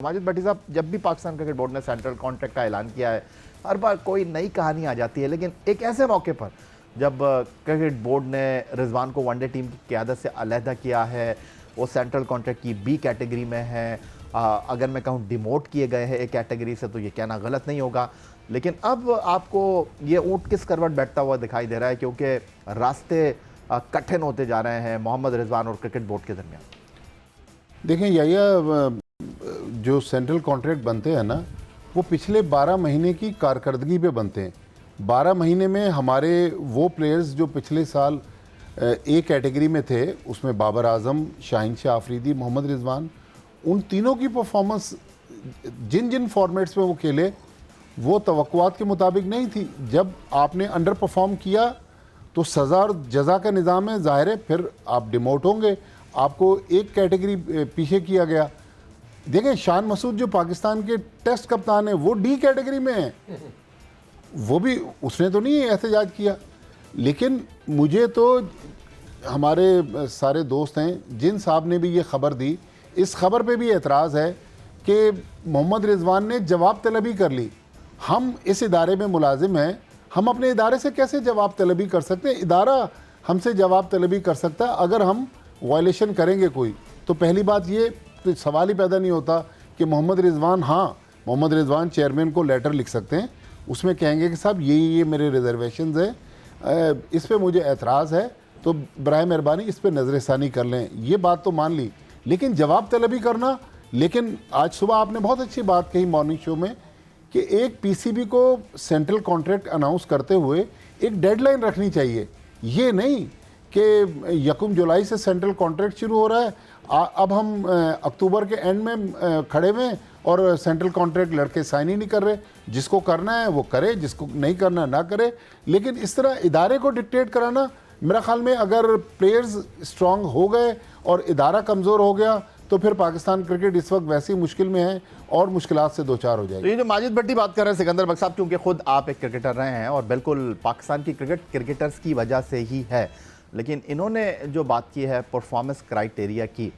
माजिद भट्टी साहब, जब भी पाकिस्तान क्रिकेट बोर्ड ने सेंट्रल कॉन्ट्रैक्ट का ऐलान किया है, हर बार कोई नई कहानी आ जाती है। लेकिन एक ऐसे मौके पर जब क्रिकेट बोर्ड ने रिजवान को वनडे टीम की क़यादत से अलहदा किया है, वो सेंट्रल कॉन्ट्रैक्ट की बी कैटेगरी में है, अगर मैं कहूँ डिमोट किए गए हैं एक कैटेगरी से, तो ये कहना गलत नहीं होगा। लेकिन अब आपको ये ऊँट किस करवट बैठता हुआ दिखाई दे रहा है, क्योंकि रास्ते कठिन होते जा रहे हैं मोहम्मद रिजवान और क्रिकेट बोर्ड के दरमियान। देखें या जो सेंट्रल कॉन्ट्रैक्ट बनते हैं ना, वो पिछले 12 महीने की कारकर्दगी पे बनते हैं। 12 महीने में हमारे वो प्लेयर्स जो पिछले साल ए कैटेगरी में थे, उसमें बाबर आजम, शाहीन शाह आफरीदी, मोहम्मद रिजवान, उन तीनों की परफॉर्मेंस जिन जिन फॉर्मेट्स में वो खेले वो तवक्कुआत के मुताबिक नहीं थी। जब आपने अंडर परफॉर्म किया तो सज़ा और जज़ा का निज़ाम है, ज़ाहिर है फिर आप डिमोट होंगे, आपको एक कैटेगरी पीछे किया गया। देखें, शान मसूद जो पाकिस्तान के टेस्ट कप्तान है वो डी कैटेगरी में है, वो भी उसने तो नहीं एहतजाज किया। लेकिन मुझे तो हमारे सारे दोस्त हैं जिन साहब ने भी ये ख़बर दी, इस खबर पे भी एतराज़ है कि मोहम्मद रिजवान ने जवाब तलबी कर ली। हम इस इदारे में मुलाजिम हैं, हम अपने इदारे से कैसे जवाब तलबी कर सकते हैं? इदारा हमसे जवाब तलबी कर सकता है अगर हम वायलेशन करेंगे कोई। तो पहली बात ये तो सवाल ही पैदा नहीं होता कि मोहम्मद रिजवान, हाँ मोहम्मद रिजवान चेयरमैन को लेटर लिख सकते हैं, उसमें कहेंगे कि साहब ये मेरे रिजर्वेशंस हैं, इस पे मुझे एतराज़ है, तो बराए मेहरबानी इस पे नज़रसानी कर लें। ये बात तो मान ली, लेकिन जवाब तलबी करना। लेकिन आज सुबह आपने बहुत अच्छी बात कही मॉर्निंग शो में कि एक पीसीबी को सेंट्रल कॉन्ट्रैक्ट अनाउंस करते हुए एक डेडलाइन रखनी चाहिए। ये नहीं कि 1 जुलाई से सेंट्रल कॉन्ट्रैक्ट शुरू हो रहा है, अब हम अक्टूबर के एंड में खड़े हुए और सेंट्रल कॉन्ट्रैक्ट लड़के साइन ही नहीं कर रहे। जिसको करना है वो करे, जिसको नहीं करना ना करे। लेकिन इस तरह इदारे को डिक्टेट कराना, मेरा ख्याल में अगर प्लेयर्स स्ट्रांग हो गए और इदारा कमज़ोर हो गया तो फिर पाकिस्तान क्रिकेट इस वक्त वैसी मुश्किल में है और मुश्किलात से दो चार हो जाएगी। तो ये जो माजिद भट्टी बात कर रहे हैं सिकंदर बख्श साहब, क्योंकि खुद आप एक क्रिकेटर रहे हैं और बिल्कुल पाकिस्तान की क्रिकेटर्स की वजह से ही है, लेकिन इन्होंने जो बात की है परफॉर्मेंस क्राइटेरिया की,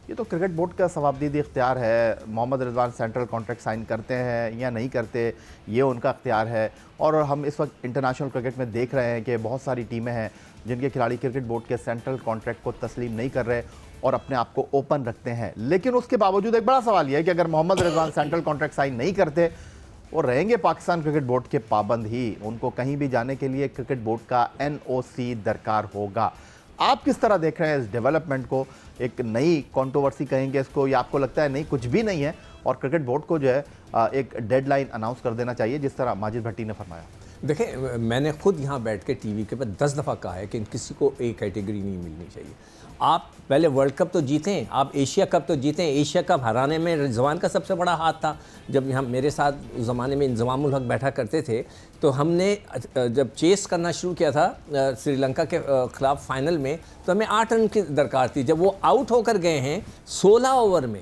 ये तो क्रिकेट बोर्ड का सवाबदीद इख्तियार है। Mohammad Rizwan central contract sign करते हैं या नहीं करते, ये उनका इख्तियार है। और हम इस वक्त इंटरनेशनल क्रिकेट में देख रहे हैं कि बहुत सारी टीमें हैं जिनके खिलाड़ी क्रिकेट बोर्ड के सेंट्रल कॉन्ट्रैक्ट को तस्लीम नहीं कर रहे और अपने आप को ओपन रखते हैं। लेकिन उसके बावजूद एक बड़ा सवाल यह है कि अगर Mohammad Rizwan central contract sign नहीं करते, वो रहेंगे पाकिस्तान क्रिकेट बोर्ड के पाबंद ही। उनको कहीं भी जाने के लिए क्रिकेट बोर्ड का NOC दरकार होगा। आप किस तरह देख रहे हैं इस डेवलपमेंट को? एक नई कंट्रोवर्सी कहेंगे इसको, या आपको लगता है नहीं कुछ भी नहीं है और क्रिकेट बोर्ड को जो है एक डेडलाइन अनाउंस कर देना चाहिए, जिस तरह माजिद भट्टी ने फरमाया? देखें, मैंने खुद यहाँ बैठ के टीवी के पर 10 दफ़ा कहा है कि किसी को ए कैटेगरी नहीं मिलनी चाहिए। आप पहले वर्ल्ड कप तो जीतें, आप एशिया कप तो जीतें। एशिया कप हराने में रिजवान का सबसे बड़ा हाथ था। जब यहाँ मेरे साथ उस ज़माने में इंज़मामुल हक बैठा करते थे, तो हमने जब चेस करना शुरू किया था श्रीलंका के ख़िलाफ़ फाइनल में, तो हमें 8 रन की दरकार थी। जब वो आउट होकर गए हैं 16 ओवर में,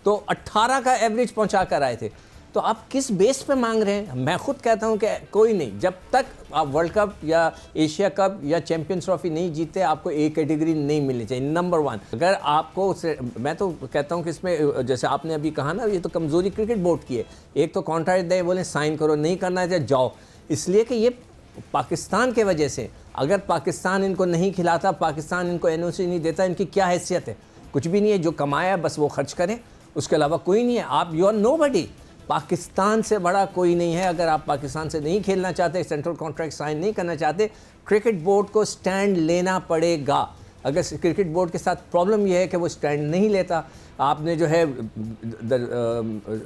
तो 18 का एवरेज पहुँचा कर आए थे। तो आप किस बेस पे मांग रहे हैं? मैं खुद कहता हूं कि कोई नहीं, जब तक आप वर्ल्ड कप या एशिया कप या चैंपियंस ट्रॉफी नहीं जीते, आपको ए कैटेगरी नहीं मिलनी चाहिए। नंबर 1, अगर आपको मैं तो कहता हूं कि इसमें जैसे आपने अभी कहा ना, ये तो कमज़ोरी क्रिकेट बोर्ड की है। एक तो कॉन्ट्रैक्ट दे, बोले साइन करो, नहीं करना है जाओ। इसलिए कि ये पाकिस्तान के वजह से, अगर पाकिस्तान इनको नहीं खिलाता, पाकिस्तान इनको NOC नहीं देता, इनकी क्या हैसियत है? कुछ भी नहीं है। जो कमाया बस वो खर्च करें, उसके अलावा कोई नहीं है। आप यू आर नोबडी। पाकिस्तान से बड़ा कोई नहीं है। अगर आप पाकिस्तान से नहीं खेलना चाहते, सेंट्रल कॉन्ट्रैक्ट साइन नहीं करना चाहते, क्रिकेट बोर्ड को स्टैंड लेना पड़ेगा। अगर क्रिकेट बोर्ड के साथ प्रॉब्लम यह है कि वो स्टैंड नहीं लेता, आपने जो है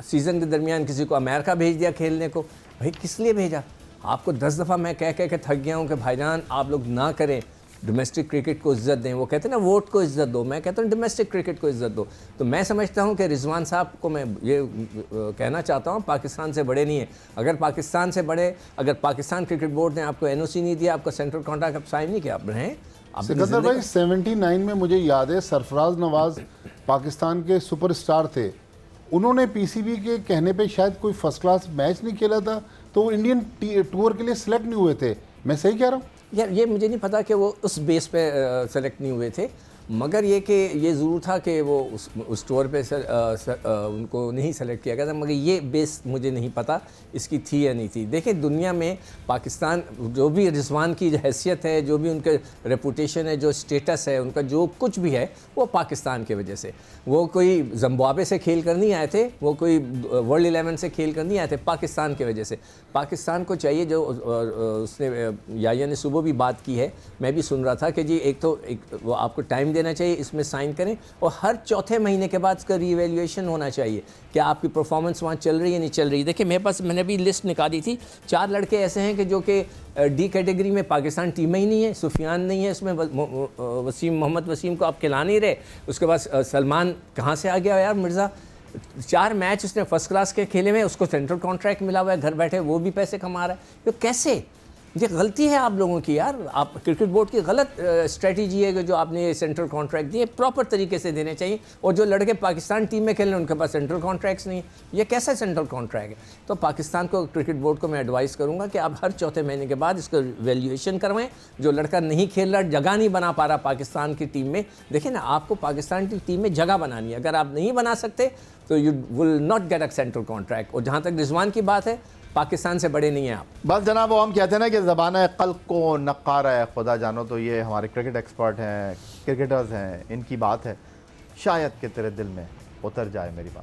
सीज़न के दरमियान किसी को अमेरिका भेज दिया खेलने को, भाई किस लिए भेजा? आपको 10 दफ़ा मैं कह के थक गया हूँ कि भाईजान आप लोग ना करें, डोमेस्टिक क्रिकेट को इज़्ज़त दें। वो कहते हैं ना वोट को इज़्ज़त दो, मैं कहता हूँ डोमेस्टिक क्रिकेट को इज़्ज़त दो। तो मैं समझता हूँ कि रिजवान साहब को मैं ये कहना चाहता हूँ, पाकिस्तान से बड़े नहीं है। अगर पाकिस्तान से बड़े, अगर पाकिस्तान क्रिकेट बोर्ड ने आपको NOC नहीं दिया, आपको सेंट्रल कॉन्ट्रैक्ट आप साइन नहीं किया, आप रहें। सिकंदर भाई, 79 में मुझे याद है सरफराज नवाज पाकिस्तान के सुपरस्टार थे। उन्होंने पीसीबी के कहने पे शायद कोई फर्स्ट क्लास मैच नहीं खेला था, तो वो इंडियन टूर के लिए सिलेक्ट नहीं हुए थे। मैं सही कह रहा हूँ? यार ये मुझे नहीं पता कि वो उस बेस पे सेलेक्ट नहीं हुए थे। मगर ये कि ये ज़रूर था कि वो उस टूर पे उनको नहीं सेलेक्ट किया गया था, मगर ये बेस मुझे नहीं पता इसकी थी या नहीं थी। देखिए दुनिया में पाकिस्तान जो भी रिजवान की हैसियत है, जो भी उनके रेपुटेशन है, जो स्टेटस है उनका, जो कुछ भी है वो पाकिस्तान की वजह से। वो कोई जिम्बाब्वे से खेल कर नहीं आए थे, वो कोई वर्ल्ड 11 से खेल कर नहीं आए थे, पाकिस्तान की वजह से। पाकिस्तान को चाहिए, जो उसने याया ने सुबह भी बात की है, मैं भी सुन रहा था कि जी एक वो आपको टाइम देना चाहिए, इसमें साइन करें, और हर चौथे महीने के बाद इसका रीवैल्यूएशन होना चाहिए कि आपकी परफॉर्मेंस वहाँ चल रही है नहीं चल रही। देखिए मेरे पास, मैंने भी लिस्ट निकाली थी, 4 लड़के ऐसे हैं कि जो कि डी कैटेगरी में पाकिस्तान टीम में ही नहीं है। सुफियान नहीं है उसमें, वसीम, मोहम्मद वसीम को आप खिला नहीं रहे। उसके बाद सलमान कहाँ से आ गया यार मिर्ज़ा, 4 मैच उसने फर्स्ट क्लास के खेले में, उसको सेंट्रल कॉन्ट्रैक्ट मिला हुआ है, घर बैठे वो भी पैसे कमा रहा है। तो कैसे, ये गलती है आप लोगों की यार, आप क्रिकेट बोर्ड की गलत स्ट्रेटजी है कि जो आपने सेंट्रल कॉन्ट्रैक्ट दिए, प्रॉपर तरीके से देने चाहिए। और जो लड़के पाकिस्तान टीम में खेल रहे हैं उनके पास सेंट्रल कॉन्ट्रैक्ट्स नहीं है, ये कैसा सेंट्रल कॉन्ट्रैक्ट है। तो पाकिस्तान को, क्रिकेट बोर्ड को मैं एडवाइस करूंगा कि आप हर चौथे महीने के बाद इसका वैल्यूएशन करवाएं। जो लड़का नहीं खेल रहा, जगह नहीं बना पा रहा पाकिस्तान की टीम में, देखिए ना, आपको पाकिस्तान की टीम में जगह बनानी है, अगर आप नहीं बना सकते तो you will not get a central contract. और जहाँ तक रिजवान की बात है, पाकिस्तान से बड़े नहीं हैं आप। बस जनाब, वो हम कहते हैं ना कि ज़बान क़ल्ब को नक़ारा है खुदा जानो, तो ये हमारे क्रिकेट एक्सपर्ट हैं, क्रिकेटर्स हैं, इनकी बात है, शायद कि तेरे दिल में उतर जाए मेरी बात।